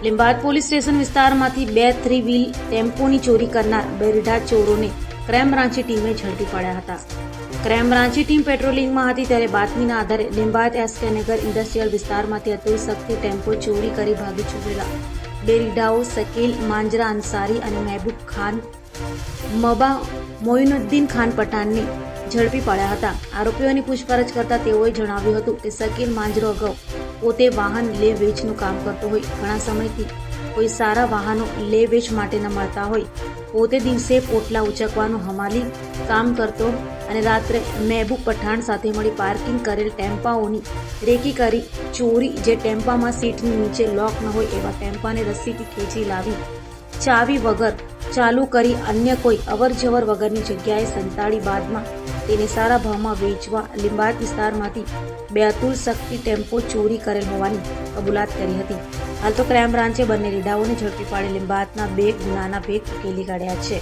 લીંબાદ police station વિસ્તારમાંથી 2 3 wheel ટેમ્પોની ચોરી કરનાર બેરડા ચોરોને ક્રાઇમ બ્રાન્ચની ટીમે ઝડપી પાડ્યા હતા. ક્રાઇમ બ્રાન્ચની ટીમ પેટ્રોલિંગમાં હતી ત્યારે બાતમીના આધારે લીંબાદ એસકે નગર ઇન્ડસ્ટ્રીયલ વિસ્તારમાંથી અતુલ શક્તિ ટેમ્પો ચોરી કરી ભાગી છૂટેલા બેરડાઓ શકીલ માંજરા અંસારી અને મહેબૂબ ખાન મબા મોઇનુદ્દીન ખાન પઠાણને ઝડપી પાડ્યા હતા. આરોપીઓની પૂછપરછ કરતા તેઓએ જણાવ્યું હતું કે શકીલ માંજરો અગાઉ પોતે વાહન લે વેચનું કામ કરતો હોય, ઘણા સમયથી કોઈ સારા વાહનો લે વેચ માટે ન મળતા હોય, પોતે દિવસે પોટલા ઉચકવાનું હમાલી કામ કરતો અને રાત્રે મહેબૂબ પઠાણ સાથે મળી પાર્કિંગ કરેલ ટેમ્પાઓની રેકી કરી ચોરી, જે ટેમ્પામાં સીટની નીચે લોક ન હોય એવા ટેમ્પાને રસ્સીથી ખેંચી લાવી ચાવી વગર ચાલુ કરી અન્ય કોઈ અવરજવર વગરની જગ્યાએ સંતાડી બાદમાં તેને સારા ભાવમાં વેચવા લીંબાદ વિસ્તારમાંથી 2 અતુલ શક્તિ ટેમ્પો ચોરી કરેલ હોવાની કબૂલાત કરી હતી. હાલ તો ક્રાઇમ બ્રાન્ચે બંને રેડાઓને ઝડપી પાડી લીંબાદના 2 ગુનાના ભેદ ઉકેલી કાઢ્યા છે.